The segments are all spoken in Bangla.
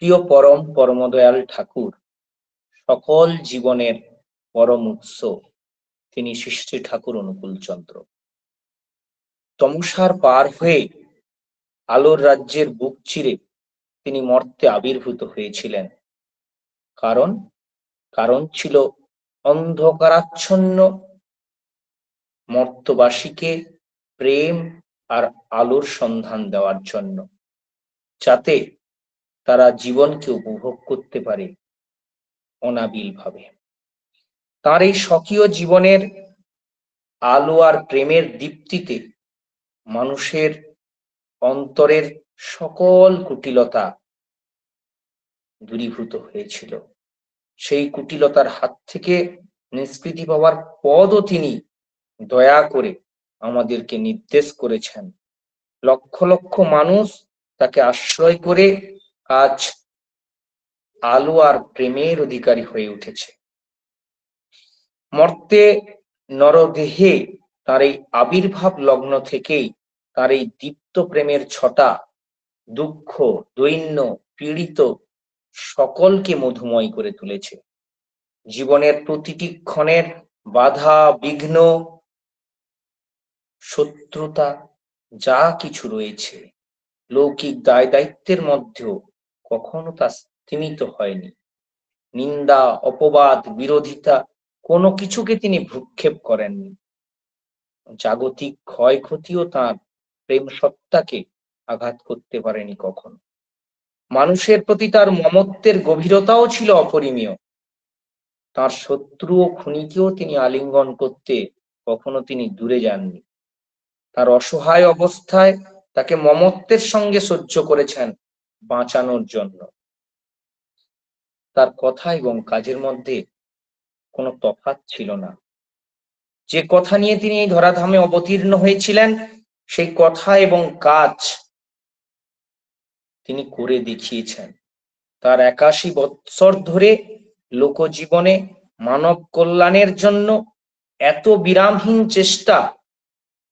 প্রিয় পরম পরমদয়াল ঠাকুর, সকল জীবনের পরম উৎস তিনি শ্রী শ্রী ঠাকুর অনুকূলচন্দ্র। তমসার পার হয়ে আলোর রাজ্যের বুক চিরে তিনি মর্তে আবির্ভূত হয়েছিলেন। কারণ কারণ ছিল অন্ধকারাচ্ছন্ন মর্তবাসীকে প্রেম আর আলোর সন্ধান দেওয়ার জন্য, যাতে তারা জীবনকে উপভোগ করতে পারে অনাবিল ভাবে। তার এই স্বকীয় জীবনের আলো আর প্রেমের দীপ্তিতে মানুষের অন্তরের সকল কুটিলতা দূরীভূত হয়েছিল। সেই কুটিলতার হাত থেকে নিষ্কৃতি পাওয়ার পদও তিনি দয়া করে আমাদেরকে নির্দেশ করেছেন। লক্ষ লক্ষ মানুষ তাকে আশ্রয় করে আজ আলো আর প্রেমের অধিকারী হয়ে উঠেছে। মর্তে নরদেহে তার এই আবির্ভাব লগ্ন থেকেই তার এই দীপ্ত প্রেমের ছটা দুঃখ, দৈন্য, পীড়িত সকলকে মধুময় করে তুলেছে। জীবনের প্রতিটি ক্ষণের বাধা, বিঘ্ন, শত্রুতা যা কিছু রয়েছে, লৌকিক দায় দায়িত্বের মধ্যেও কখনো তা স্তিমিত হয়নি। নিন্দা, অপবাদ, বিরোধিতা কোনো কিছুকে তিনি ভ্রুক্ষেপ করেননি। জাগতিক ক্ষয়ক্ষতিও তার প্রেম সত্তাকে আঘাত করতে পারেনি কখনো। মানুষের প্রতি তার মমত্বের গভীরতাও ছিল অপরিমেয়। তার শত্রু ও খুনিকেও তিনি আলিঙ্গন করতে কখনো তিনি দূরে যাননি। তার অসহায় অবস্থায় তাকে মমত্বের সঙ্গে সহ্য করেছেন বাঁচানোর জন্য। তার কথা এবং কাজের মধ্যে কোনো তফাৎ ছিল না। যে কথা নিয়ে তিনি এই ধরাধামে অবতীর্ণ হয়েছিলেন, সেই কথা এবং কাজ তিনি করে দেখিয়েছেন। তার ৮১ বৎসর ধরে লোকজীবনে মানব কল্যাণের জন্য এত বিরামহীন চেষ্টা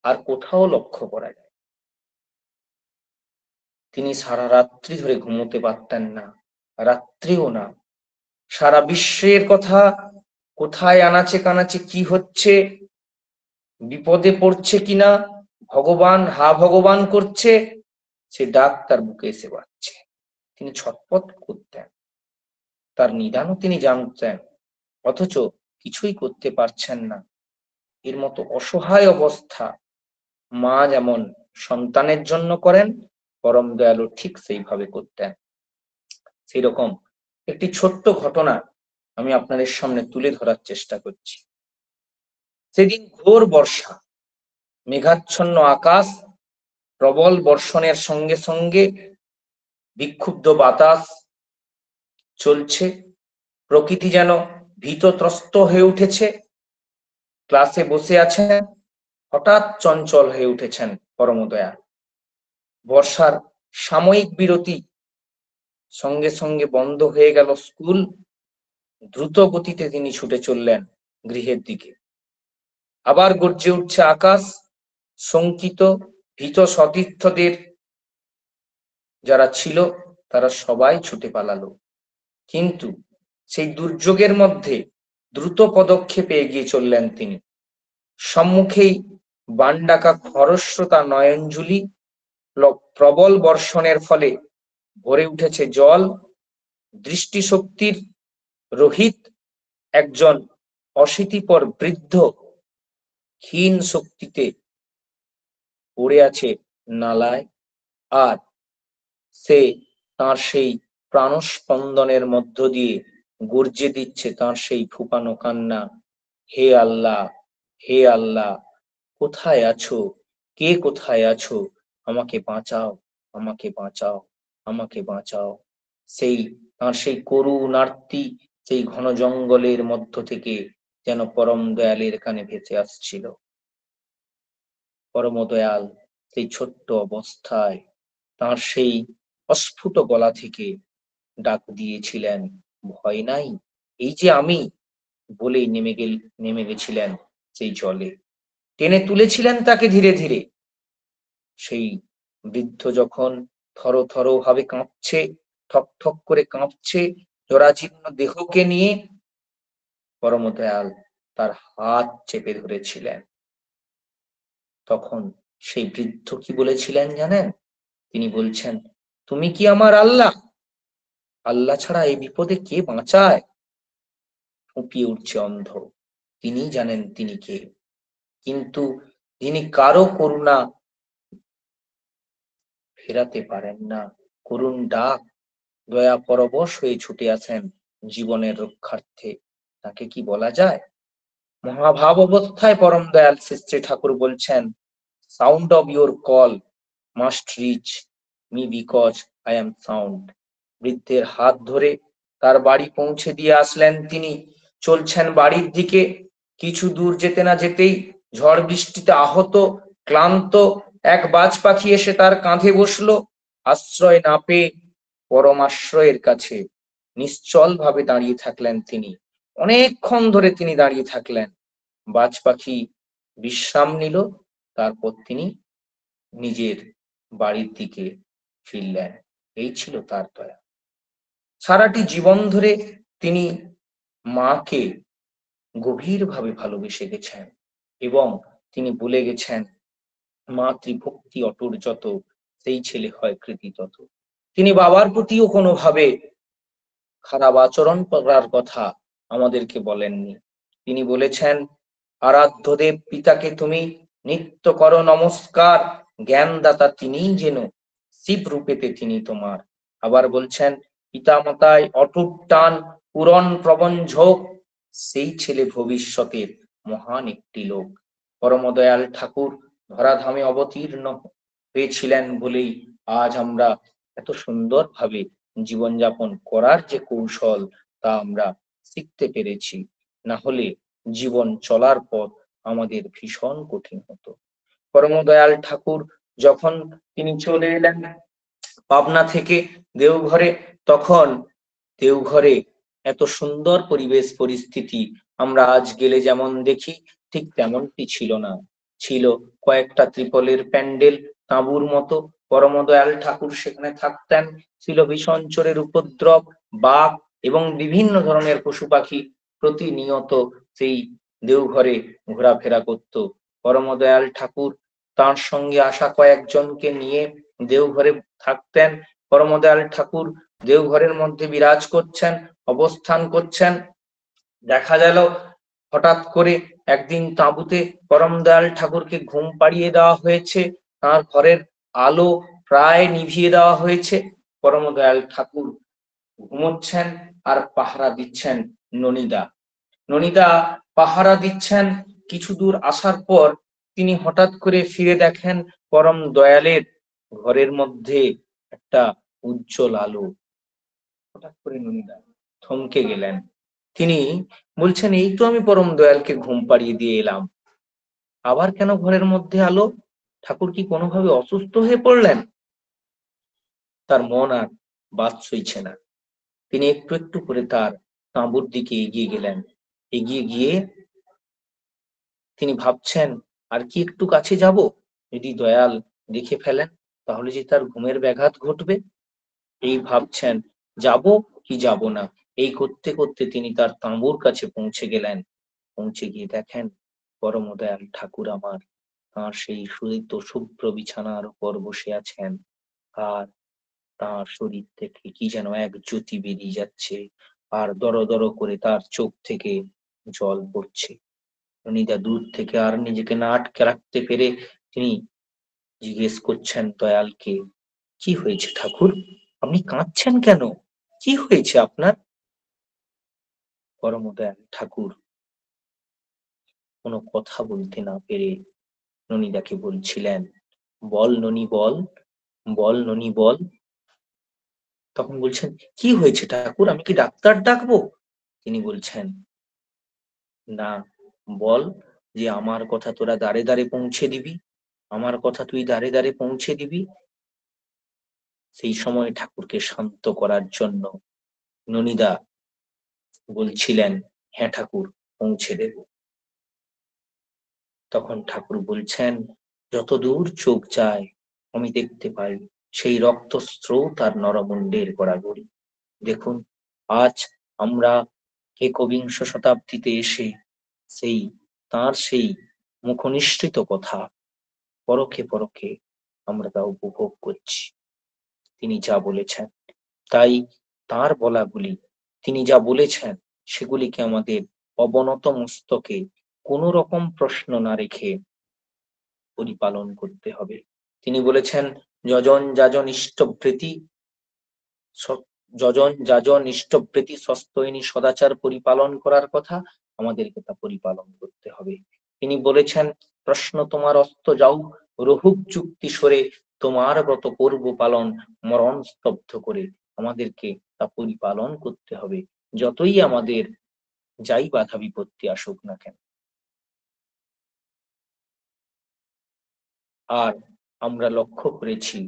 আর কোথাও লক্ষ্য করা যায়। তিনি সারা রাত্রি ধরে ঘুমোতে পারতেন না, রাত্রিও না। সারা বিশ্বের কথা, কোথায় আনাচে কানাচে কি হচ্ছে, বিপদে পড়ছে কিনা, ভগবান হা ভগবান করছে, সে ডাক তার বুকে এসে বাজছে। তিনি ছটফট করতেন, তার নিদানও তিনি জানতেন, অথচ কিছুই করতে পারছেন না। এর মতো অসহায় অবস্থা মা যেমন সন্তানের জন্য করেন, পরম দয়ালু ঠিক সেইভাবে করতেন। সেই রকম একটি ছোট্ট ঘটনা আমি আপনাদের সামনে তুলে ধরার চেষ্টা করছি। সেদিন ঘোর বর্ষা, মেঘাচ্ছন্ন আকাশ, প্রবল বর্ষণের সঙ্গে সঙ্গে বিক্ষুব্ধ বাতাস চলছে। প্রকৃতি যেন ভীতত্রস্ত হয়ে উঠেছে। ক্লাসে বসে আছেন, হঠাৎ চঞ্চল হয়ে উঠেছেন পরমদয়া। বর্ষার সাময়িক বিরতি, সঙ্গে সঙ্গে বন্ধ হয়ে গেল স্কুল। দ্রুত গতিতে তিনি ছুটে চললেন গৃহের দিকে। আবার গর্জে উঠছে আকাশ। শঙ্কিত ভীত সতীর্থদের যারা ছিল তারা সবাই ছুটে পালালো। কিন্তু সেই দুর্যোগের মধ্যে দ্রুত পদক্ষেপে এগিয়ে চললেন তিনি। সম্মুখেই বানডাকা খরস্রোতা নয়নজুলি, প্রবল বর্ষণের ফলে ভরে উঠেছে জল। দৃষ্টিশক্তির রহিত একজন অশীতিপর বৃদ্ধ ক্ষীণ শক্তিতে পড়ে আছে নালায়, আর সে তার সেই প্রাণস্পন্দনের মধ্য দিয়ে গর্জে দিচ্ছে তার সেই ফুপানো কান্না, হে আল্লাহ, হে আল্লাহ, কোথায় আছো, কে কোথায় আছো, আমাকে বাঁচাও, আমাকে বাঁচাও, আমাকে বাঁচাও। সেই তার সেই করুণ আর্তি সেই ঘন জঙ্গলের মধ্য থেকে যেন পরম দয়ালের কানে ভেসে আসছিল। পরম দয়াল সেই ছোট্ট অবস্থায় তার সেই অস্ফুট গলা থেকে ডাক দিয়েছিলেন, ভয় নাই, এই যে আমি, বলেই নেমে গেছিলেন সেই জলে। টেনে তুলেছিলেন তাকে ধীরে ধীরে। সেই বৃদ্ধ যখন থর থর ভাবে কাঁপছে, ঠক ঠক করে কাঁপছে জরাজীর্ণ দেহকে নিয়ে। পরম দয়াল তার হাত চেপে ধরেছিলেন। তখন সেই বৃদ্ধ কি বলেছিলেন জানেন? তিনি বলছেন, তুমি কি আমার আল্লাহ? আল্লাহ ছাড়া এই বিপদে কে বাঁচায়? ফুঁপিয়ে উঠছে অন্ধ। তিনি জানেন তিনি কে, কিন্তু যিনি কারো করুণা ফেরাতে পারেন না, করুণ ডাক দয়া পরবশ হয়ে ছুটে আসেন জীবনের রক্ষার্থে, তাকে কি বলা যায়? মহাভাব অবস্থায় পরম দয়াল শ্রী ঠাকুর বলছেন, sound of your call must rich me because I am sound. বৃদ্ধের হাত ধরে তার বাড়ি পৌঁছে দিয়ে আসলেন তিনি। চলছেন বাড়ির দিকে। কিছু দূর যেতে না যেতেই ঝড় বৃষ্টিতে আহত ক্লান্ত এক বাজ পাখি এসে তার কাঁধে বসলো। আশ্রয় না পেয়ে পরম আশ্রয়ের কাছে নিশ্চল ভাবে দাঁড়িয়ে থাকলেন তিনি। অনেকক্ষণ ধরে তিনি দাঁড়িয়ে থাকলেন। বাজ পাখি বিশ্রাম নিল, তারপর তিনি নিজের বাড়ির দিকে ফিরলেন। এই ছিল তার দয়া। সারাটি জীবন ধরে তিনি মাকে গভীরভাবে ভালোবেসে গেছেন এবং তিনি বলে গেছেন, মাতৃভক্তি অটুট যত সেই ছেলে হয় কৃতি তত। তিনি বাবার প্রতিও কোনোভাবে খারাপ আচরণ করার কথা আমাদেরকে বলেননি। তিনি বলেছেন, আরাধ্যদেব পিতাকে তুমি নিত্য করো নমস্কার, জ্ঞানদাতা তিনিই যেন, শিব রূপেতে তিনি তোমার। আবার বলছেন, পিতা মাতায় অটুট টান পূরণ প্রবঞ্ঝক, সেই ছেলে ভবিষ্যতের মহান একটি লোক। পরম দয়াল ঠাকুর ধরাধামে অবতীর্ণ হয়েছিলেন বলেই আজ আমরা এত সুন্দর ভাবে জীবনযাপন করার যে কৌশল তা আমরা শিখতে পেরেছি। না হলে জীবন চলার পথ আমাদের ভীষণ কঠিন হতো। পরম দয়াল ঠাকুর যখন তিনি চলে এলেন পাবনা থেকে দেওঘরে, তখন দেওঘরে এত সুন্দর পরিবেশ পরিস্থিতি আমরা আজ গেলে যেমন দেখি ঠিক তেমনটি ছিল না। ছিল কয়েকটা ত্রিপলের প্যান্ডেল, তাঁবুর মতো। পরম দয়াল ঠাকুর সেখানে থাকতেন। ছিল ভীষণ চোরের উপদ্রব, বাঘ এবং বিভিন্ন ধরনের পশু পাখি প্রতিনিয়ত সেই দেওঘরে ঘোরাফেরা করত। পরম দয়াল ঠাকুর তার সঙ্গে আসা কয়েকজনকে নিয়ে দেওঘরে থাকতেন। পরম দয়াল ঠাকুর দেওঘরের মধ্যে বিরাজ করছেন, অবস্থান করছেন। দেখা গেল হঠাৎ করে একদিন তাঁবুতে পরম দয়াল ঠাকুরকে ঘুম পাড়িয়ে দেওয়া হয়েছে, তার ঘরের আলো প্রায় নিভিয়ে দেওয়া হয়েছে। পরম দয়াল ঠাকুর ঘুমোচ্ছেন আর পাহারা দিচ্ছেন ননিদা। ননিদা পাহারা দিচ্ছেন। কিছু দূর আসার পর তিনি হঠাৎ করে ফিরে দেখেন পরম দয়ালের ঘরের মধ্যে একটা উজ্জ্বল আলো। হঠাৎ করে ননিদা থমকে গেলেন। তিনি বলছেন, এই তো আমি পরম দয়ালকে ঘুম পাড়িয়ে দিয়ে এলাম, আবার কেন ঘরের মধ্যে আলো? ঠাকুর কি কোনোভাবে অসুস্থ হয়ে পড়লেন? তার মন আর বাদ সইছে না। তিনি একটু একটু করে তার তাঁবুর দিকে এগিয়ে গেলেন। এগিয়ে গিয়ে তিনি ভাবছেন, আর কি একটু কাছে যাব, যদি দয়াল দেখে ফেলেন তাহলে যে তার ঘুমের ব্যাঘাত ঘটবে। এই ভাবছেন, যাব কি যাব না। এই করতে করতে তিনি তার তাঁবুর কাছে পৌঁছে গেলেন। পৌঁছে গিয়ে দেখেন পরম দয়াল ঠাকুর আমার তাঁর সেই সুদিত শুভ্র বিছানার উপর বসে আছেন, আর তাঁর শরীর থেকে কি যেন এক জ্যোতি বেরিয়ে যাচ্ছে, আর দর দর করে তার চোখ থেকে জল পড়ছে। ননিদা দূর থেকে আর নিজেকে না আটকে রাখতে পেরে তিনি জিজ্ঞেস করছেন দয়ালকে, কি হয়েছে ঠাকুর, আপনি কাঁদছেন কেন, কি হয়েছে আপনার? পরম দয়াল ঠাকুর কোনো কথা বলতে না পেরে ননিদাকে বলছিলেন, বল ননি বল, বল ননি বল। তখন বলছেন, কি হয়েছে ঠাকুর, আমি কি ডাক্তার ডাকবো? তিনি বলছেন, না, বল যে আমার কথা তোরা দাঁড়ে দাঁড়ে পৌঁছে দিবি, আমার কথা তুই দাঁড়ে দাঁড়ে পৌঁছে দিবি। সেই সময় ঠাকুরকে শান্ত করার জন্য ননিদা বলছিলেন, হ্যাঁ ঠাকুর, পৌঁছে দেব। তখন ঠাকুর বলছেন, যতদূর চোখ যায় আমি দেখতে পাই সেই রক্তস্রোত আর নরমুণ্ডের গড়াগড়ি। দেখুন, আজ আমরা একবিংশ শতাব্দীতে এসে সেই তার সেই মুখনিসৃত কথা পরোক্ষে পরোক্ষে আমরা তা উপভোগ করছি। তিনি যা বলেছেন, তাই তার বলাগুলি, তিনি যা বলেছেন সেগুলিকে আমাদের অবনত মস্তকে কোনো রকম প্রশ্ন না রেখে পরিপালন করতে হবে। তিনি বলেছেন, যজন যাজন ইষ্টভৃতি যজন যাজন ইষ্টভৃতি সস্তৈনী সদাচার পরিপালন করার কথা, আমাদেরকে তা পরিপালন করতে হবে। তিনি বলেছেন, প্রশ্ন তোমার অস্ত যাও, রহুক যুক্তি সরে, তোমার ব্রত করব পালন মরণ স্তব্ধ করে। আমাদেরকে তা পরিপালন করতে হবে, যতই আমাদের যাই বাধা বিপত্তি আসুক না কেন। আর আমরা লক্ষ্য করেছি,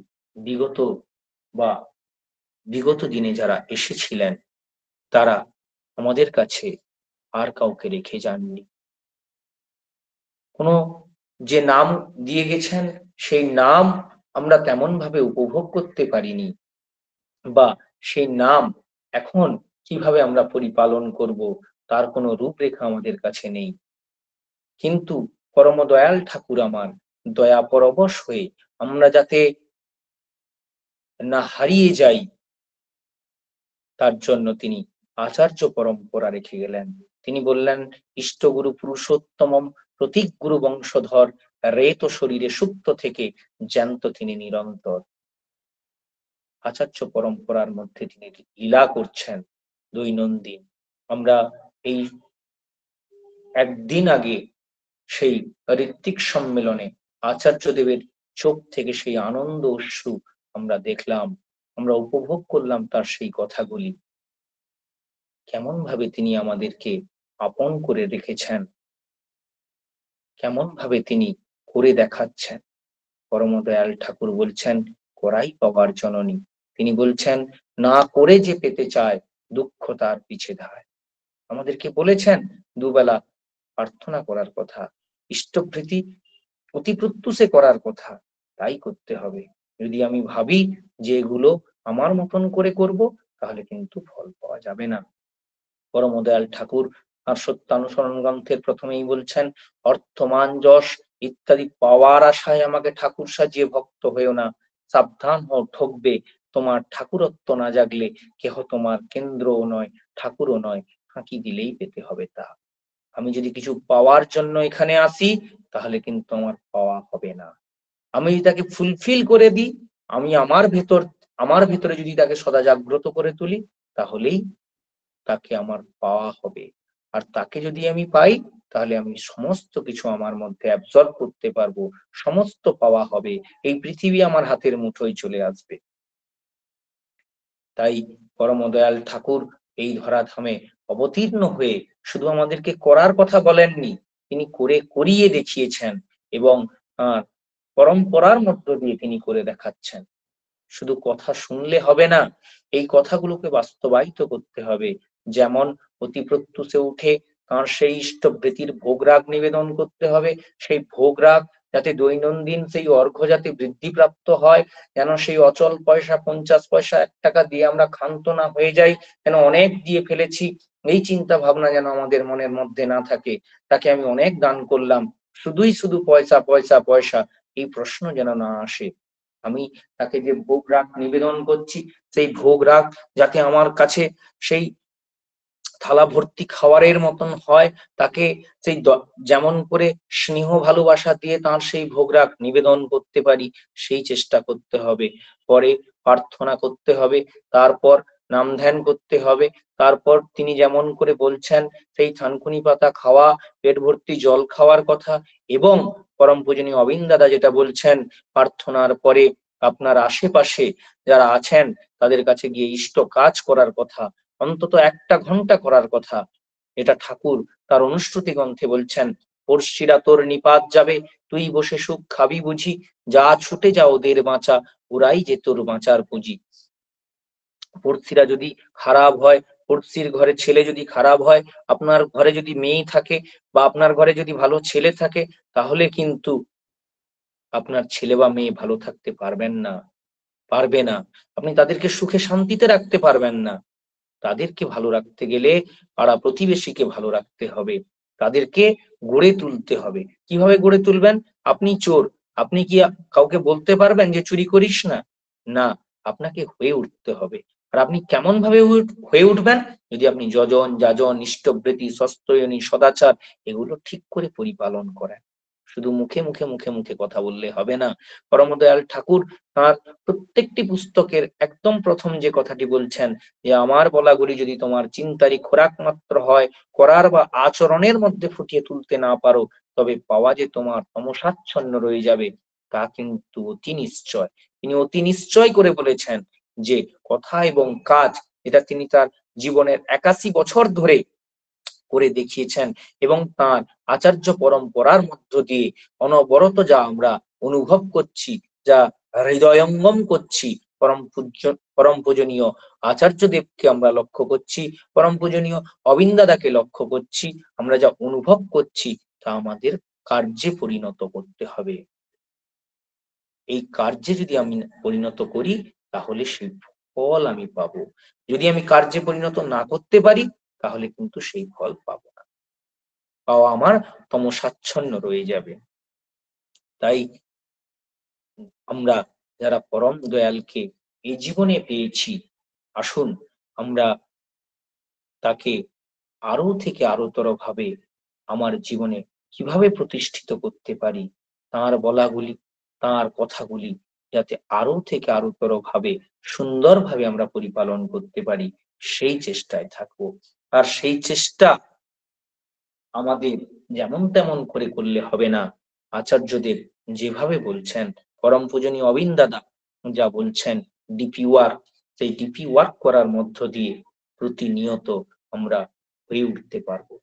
বিগত দিনে যারা এসেছিলেন তারা আমাদের কাছে আর কাউকে রেখে যাননি। কোনো যে নাম দিয়ে গেছেন সেই নাম আমরা তেমন ভাবে উপভোগ করতে পারিনি, বা সেই নাম এখন কিভাবে আমরা পরিপালন করব তার কোনো রূপরেখা আমাদের কাছে নেই। কিন্তু পরম দয়াল ঠাকুর আমার দয়া পরবশ হয়ে আমরা যাতে না হারিয়ে যাই, তার জন্য তিনি আচার্য পরম্পরা রেখে গেলেন। তিনি বললেন, ইষ্টগুরু পুরুষোত্তমম প্রতীক গুরু বংশধর, রেত শরীরে সুপ্ত থেকে জ্যান্ত তিনি নিরন্তর। আচার্য পরম্পরার মধ্যে তিনি লীলা করছেন দৈনন্দিন। আমরা এই একদিন আগে সেই ঋত্বিক সম্মেলনে আচার্যদেবের চোখ থেকে সেই আনন্দ অশ্রু আমরা দেখলাম, আমরা উপভোগ করলাম তার সেই কথাগুলি। কেমন ভাবে তিনি আমাদেরকে আপন করে রেখেছেন, কেমন ভাবে তিনি করে দেখাচ্ছেন। পরম দয়াল ঠাকুর বলছেন, করাই পাওয়ার জননী। তিনি বলছেন, না করে যে পেতে চায় দুঃখ তার পিছে ধায়। আমাদেরকে বলেছেন দুবেলা প্রার্থনা করার কথা, ইষ্টভৃতি অতি প্রত্যুষে করার কথা, তাই করতে হবে। যদি আমি ভাবি যে এগুলো আমার মতন করে করব, তাহলে কিন্তু ফল পাওয়া যাবে না। পরম দয়াল ঠাকুর আর সত্যানুসরণ গ্রন্থের প্রথমেই বলছেন, অর্থ মান যশ ইত্যাদি পাওয়ার আশায় আমাকে ঠাকুর সাজিয়ে ভক্ত হয়েও না, সাবধান হও ঠকবে, তোমার ঠাকুরত্ব না জাগলে কেহ তোমার কেন্দ্রও নয় ঠাকুরও নয়, ফাঁকি দিলেই পেতে হবে তা। আমি যদি কিছু পাওয়ার জন্য এখানে আসি, তাহলে কিন্তু আমার পাওয়া হবে না। আমি যদি তাকে ফুলফিল করে দিই, আমি আমার ভেতরে যদি তাকে সদা জাগ্রত করে তুলি, তাহলেই তাকে আমার পাওয়া হবে। আর তাকে যদি আমি পাই, তাহলে আমি সমস্ত কিছু আমার মধ্যে অ্যাবজর্ব করতে পারবো, সমস্ত পাওয়া হবে, এই পৃথিবী আমার হাতের মুঠোয় চলে আসবে। তাই পরম দয়াল ঠাকুর এই ধরাধামে অবতীর্ণ হয়ে শুধু আমাদেরকে করার কথা বলেননি, তিনি করে করিয়ে দেখিয়েছেন, এবং পরম্পরার মধ্য দিয়ে তিনি করে দেখাচ্ছেন। শুধু কথা শুনলে হবে না, এই কথাগুলোকে বাস্তবায়িত করতে হবে। যেমন অতি প্রত্যুষে উঠে তার সেই ইষ্টভৃতির ভোগরাগ নিবেদন করতে হবে, সেই ভোগরাগ যাতে দৈনন্দিন সেই অর্ঘ্য যাতে বৃদ্ধিপ্রাপ্ত হয়, যেন সেই অচল পয়সা 50 পয়সা 1 টাকা দিয়ে আমরা ক্ষান্ত না হয়ে যাই, যেন অনেক দিয়ে ফেলেছি এই চিন্তা ভাবনা যেন আমাদের মনের মধ্যে না থাকে। তাকে আমি অনেক দান করলাম, শুধু পয়সা পয়সা পয়সা, এই প্রশ্ন যেন না আসে। আমি তাকে যে ভোগ রাগ নিবেদন করছি, সেই ভোগ রাগ যাতে আমার কাছে সেই থালা ভর্তি খাবারের মতন হয়, তাকে সেই যেমন করে স্নেহ ভালোবাসা দিয়ে তার সেই ভোগ রাগ নিবেদন করতে পারি, সেই চেষ্টা করতে হবে। পরে প্রার্থনা করতে হবে, তারপর নাম ধ্যান করতে হবে, তারপর তিনি যেমন করে বলছেন সেই থানকুনি পাতা খাওয়া, পেট ভর্তি জল খাওয়ার কথা, এবং পরম পূজনীয় অবিন দাদা যেটা বলছেন, প্রার্থনার পরে আপনার আশেপাশে যারা আছেন তাদের কাছে গিয়ে ইষ্ট কাজ করার কথা, অন্তত 1টা ঘন্টা করার কথা। এটা ঠাকুর তার অনুশ্রুতি গ্রন্থে বলছেন, পড়শিরা তোর নিপাত যাবে, তুই বসে সুখ খাবি বুঝি, যা ছুটে যা ওদের বাঁচা, ওরাই যে তোর বাঁচার পুঁজি। পড়শিরা যদি খারাপ হয়, পড়শির ঘরে ছেলে যদি খারাপ হয়, আপনার ঘরে যদি মেয়ে থাকে বা আপনার ঘরে যদি ভালো ছেলে থাকে, তাহলে কিন্তু আপনার ছেলে বা মেয়ে ভালো থাকতে পারবেন না। পারবে না, আপনি তাদেরকে সুখে শান্তিতে রাখতে পারবেন না। তাদেরকে ভালো রাখতে গেলে পাড়া প্রতিবেশীকে ভালো রাখতে হবে, তাদেরকে গড়ে তুলতে হবে। কিভাবে গড়ে তুলবেন? আপনি চোর, আপনি কি কাউকে বলতে পারবেন যে চুরি করিস না? না, আপনাকে হয়ে উঠতে হবে। আর আপনি কেমন ভাবে হয়ে উঠবেন? যদি আপনি যজন যাজন ইষ্টবৃতি সস্তয়নী সদাচার এগুলো ঠিক করে পরিপালন করেন। শুধু মুখে মুখে মুখে মুখে কথা বললে হবে না। পরমদয়াল ঠাকুর তার প্রত্যেকটি পুস্তকের একদম প্রথম যে কথাটি বলছেন যে আমার বলাগুলি যদি তোমার চিন্তারই খোরাক মাত্র হয়, করার বা আচরণের মধ্যে ফুটিয়ে তুলতে না পারো, তবে পাওয়া যে তোমার তমসাচ্ছন্ন রয়ে যাবে, তা কিন্তু অতি নিশ্চয়। তিনি অতি নিশ্চয় করে বলেছেন যে কথা এবং কাজ, এটা তিনি তার জীবনের ৮১ বছর ধরে করে দেখিয়েছেন এবং তার আচার্য পরম্পরার মধ্য দিয়ে অনবরত যা আমরা অনুভব করছি, যা হৃদয়ঙ্গম করছি, পরম পূজনীয় আচার্য দেবকে আমরা লক্ষ্য করছি, পরম পূজনীয় অবিন্দাদাকে লক্ষ্য করছি, আমরা যা অনুভব করছি তা আমাদের কার্যে পরিণত করতে হবে। এই কার্যে যদি আমি পরিণত করি তাহলে সেই ফল আমি পাবো। যদি আমি কার্যে পরিণত না করতে পারি তাহলে কিন্তু সেই ফল পাবো না, পাওয়া আমার তমসাচ্ছন্ন রয়ে যাবে। তাই আমরা যারা পরম দয়ালকে এই জীবনে পেয়েছি, আসুন আমরা তাকে আরো থেকে আরোতর ভাবে আমার জীবনে কিভাবে প্রতিষ্ঠিত করতে পারি, তার বলাগুলি, তার কথাগুলি যাতে আরো থেকে আরোতর ভাবে সুন্দরভাবে আমরা পরিপালন করতে পারি, সেই চেষ্টায় থাকবো। আর সেই চেষ্টা আমাদের যেমন তেমন করে করলে হবে না। আচার্যদেব যেভাবে বলছেন, পরম পূজনীয় অবিন দাদা যা বলছেন ডিপি ওয়ার্ক, সেই ডিপি ওয়ার্ক করার মধ্য দিয়ে প্রতিনিয়ত আমরা হয়ে উঠতে পারবো।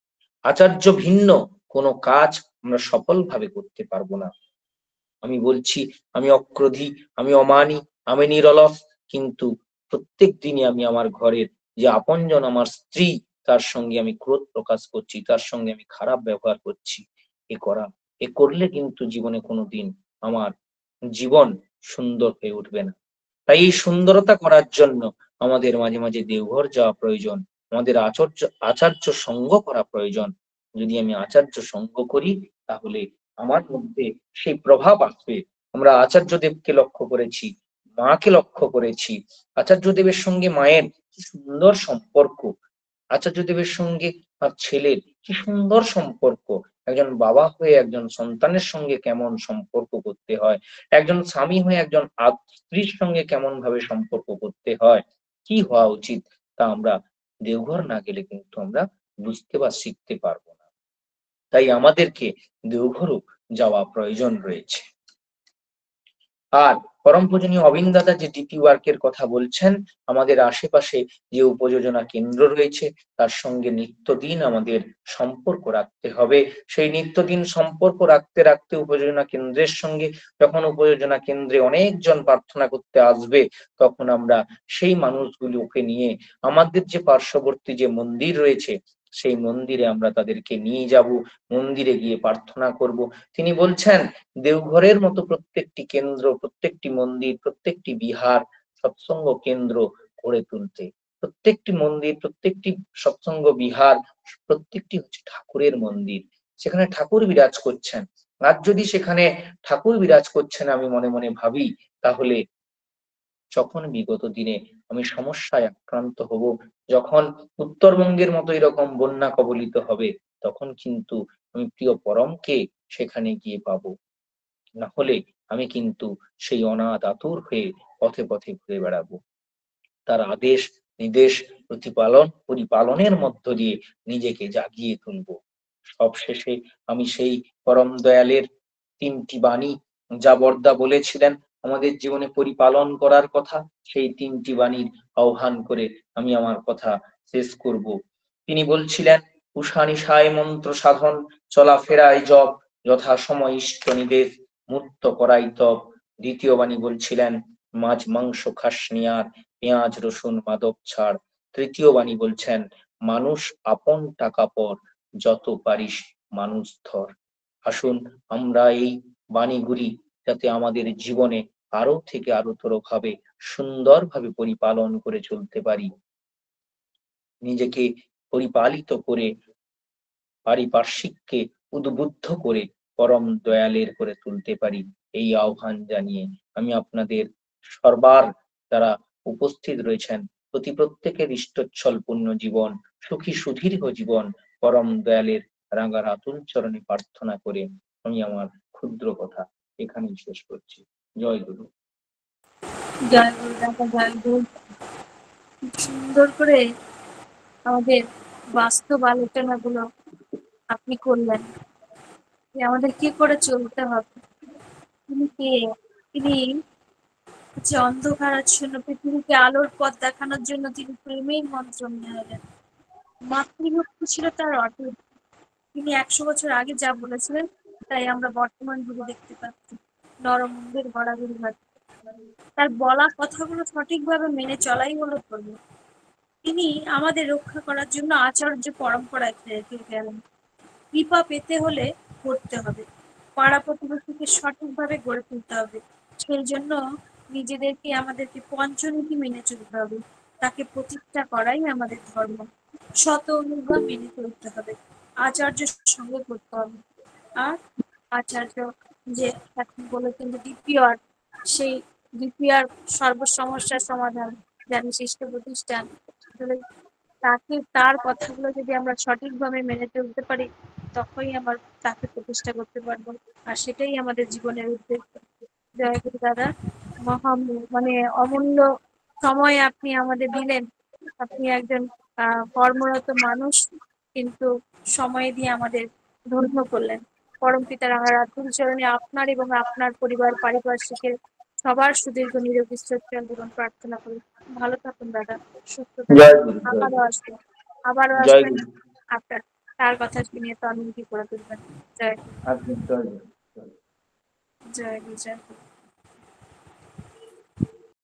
আচার্য ভিন্ন কোনো কাজ আমরা সফলভাবে করতে পারবো না। আমি বলছি আমি অক্রোধী, আমি অমানী, আমি নিরলস, কিন্তু প্রত্যেক দিনই আমি আমার ঘরের যে আপনজন আমার স্ত্রী, তার সঙ্গে আমি ক্রোধ প্রকাশ করছি, তার সঙ্গে আমি খারাপ ব্যবহার করছি। এ করলে কিন্তু জীবনে কোনোদিন আমার জীবন সুন্দর হয়ে উঠবে না। তাই এই সুন্দরতা করার জন্য আমাদের মাঝে মাঝে দেওঘর যাওয়া প্রয়োজন, আমাদের আচার্য সঙ্গ করা প্রয়োজন। যদি আমি আচার্য সঙ্গ করি তাহলে আমার মধ্যে সেই প্রভাব আসবে। আমরা আচার্যদেবকে লক্ষ্য করেছি, মাকে লক্ষ্য করেছি, আচার্যদেবের সঙ্গে মায়ের কি সুন্দর সম্পর্ক, আচার্যদেবের সঙ্গে তার ছেলের কি সুন্দর সম্পর্ক, একজন বাবা হয়ে একজন সন্তানের সঙ্গে কেমন সম্পর্ক করতে হয়, একজন স্বামী হয়ে একজন স্ত্রীর সঙ্গে কেমন ভাবে সম্পর্ক করতে হয়, কি হওয়া উচিত, তা আমরা দেওঘর না গেলে কিন্তু আমরা বুঝতে বা শিখতে পারবো না। তাই আমাদেরকে দেওঘরও যাওয়া প্রয়োজন রয়েছে। আর পরম পূজনীয় অবিন দাদা যে ডিপি ওয়ার্কের কথা বলছেন, আমাদের আশেপাশে যে উপযোজনা কেন্দ্র রয়েছে তার সঙ্গে নিত্যদিন আমাদের সম্পর্ক রাখতে হবে। সেই নিত্যদিন সম্পর্ক রাখতে রাখতে উপযোজনা কেন্দ্রের সঙ্গে, যখন উপযোজনা কেন্দ্রে অনেকজন প্রার্থনা করতে আসবে, তখন আমরা সেই মানুষগুলোকে নিয়ে আমাদের যে পার্শ্ববর্তী যে মন্দির রয়েছে সেই মন্দিরে আমরা তাদেরকে নিয়ে যাব, মন্দিরে গিয়ে প্রার্থনা করব। তিনি বলছেন দেওঘরের মতো প্রত্যেকটি কেন্দ্র, প্রত্যেকটি মন্দির, প্রত্যেকটি বিহার, সৎসঙ্গ কেন্দ্র গড়ে তুলতে। প্রত্যেকটি মন্দির, প্রত্যেকটি সৎসঙ্গ বিহার, প্রত্যেকটি হচ্ছে ঠাকুরের মন্দির, সেখানে ঠাকুর বিরাজ করছেন। আর যদি সেখানে ঠাকুর বিরাজ করছেন আমি মনে মনে ভাবি, তাহলে যখন বিগত দিনে আমি সমস্যায় আক্রান্ত হব, যখন উত্তরবঙ্গের মতো এরকম বন্যা কবলিত হবে, তখন কিন্তু আমি প্রিয় পরমকে সেখানে গিয়ে পাবো। না হলে আমি কিন্তু সেই অনাথ আতুর হয়ে পথে পথে ঘুরে বেড়াবো। তার আদেশ নির্দেশ পরিপালনের মধ্য দিয়ে নিজেকে জাগিয়ে তুলবো। সবশেষে আমি সেই পরম দয়ালের ৩টি বাণী যা বর্দা বলেছিলেন আমাদের জীবনে পরিপালন করার কথা, সেই ৩টি বাণীর আহ্বান করে আমি আমার কথা শেষ করব। তিনি বলছিলেন উষা নিশায় মন্ত্র সাধন, চলাফেরায় জপ, যথাসময় ইষ্ট নির্দেশ, মূর্ত করাই তপ। দ্বিতীয় বাণী বলছিলেন মাছ মাংস খাসনি আর, পেঁয়াজ রসুন মাদক ছাড়। তৃতীয় বাণী বলছেন মানুষ আপন টাকা পর, যত পারিস মানুষ ধর। আসুন আমরা এই বাণীগুলি যাতে আমাদের জীবনে আরো থেকে আরোতর ভাবে সুন্দরভাবে পরিপালন করে চলতে পারি, নিজেকে পরিপালিত করে পারিপার্শ্বিককে উদ্বুদ্ধ করে পরম দয়ালের করে তুলতে পারি, এই আহ্বান জানিয়ে আমি আপনাদের সবার যারা উপস্থিত রয়েছেন প্রত্যেকের ইষ্টচ্ছল পূর্ণ জীবন, সুখী সুদীর্ঘ জীবন পরম দয়ালের রাঙা আতুল চরণে প্রার্থনা করে আমি আমার ক্ষুদ্র কথা এখানেই শেষ করছি। জয় গুরু। জয় গুরু দাদা, জয় গুরু। সুন্দর করে আমাদের বাস্তব আলোচনাগুলো আপনি করলেন যে আমাদের কি করে চলতে হবে। তিনি কে? তিনি হচ্ছে অন্ধকারাচ্ছন্ন পৃথিবীকে আলোর পথ দেখানোর জন্য তিনি প্রেমের মন্ত্র নিয়ে এলেন। মাতৃভক্তি ছিল তার অটুট। তিনি 100 বছর আগে যা বলেছিলেন তাই আমরা বর্তমান যুগে দেখতে পাচ্ছি। নরমন্দির গড়াগড়ি ঘাট, তার বলা কথাগুলো সঠিকভাবে মেনে চলাই হলো ধর্ম। তিনি আমাদের রক্ষা করার জন্য আচার্য পরম্পরায় রেখে গেলেন। কৃপা পেতে হলে করতে হবে, পাড়া প্রতিবেশীকে সঠিকভাবে গড়ে তুলতে হবে। সেই জন্য নিজেদেরকে আমাদেরকে পঞ্চনীতি মেনে চলতে হবে, তাকে প্রতিষ্ঠা করাই আমাদের ধর্ম। শত অনুগ্রহ মেনে চলতে হবে, আচার্যের সঙ্গে করতে হবে। আর আচার্য যে এখন বলেছেন যে দ্বিতীয়, সেই দ্বিতীয় সর্বসমস্যার সমাধান জানি সৃষ্ট প্রতিষ্ঠান। তাকে তার কথাগুলো যদি আমরা সঠিকভাবে মেনে চলতে পারি তখনই আমার তাকে প্রতিষ্ঠা করতে পারবো, আর সেটাই আমাদের জীবনের উদ্দেশ্য। জয় গুরু দাদা, মানে অমূল্য সময় আপনি আমাদের দিলেন। আপনি একজন কর্মরত মানুষ, কিন্তু সময় দিয়ে আমাদের ধন্য করলেন। পরম পিতার আরাধন চরণে আপনার এবং আপনার পরিবার পারিপার্শ্বিকের সবার সুদীর্ঘ নিরোগী সচ্ছল জীবন প্রার্থনা করি। ভালো থাকুন দাদা, সুস্থ থাকুন। জয় গুরু। আবারও জয় আসবেন। গুরু। আপনার তার কথা শুনিয়ে তন্মুখী করে তুলবেন। জয় জয় গুরু। জয় গুরু, জয় গুরু।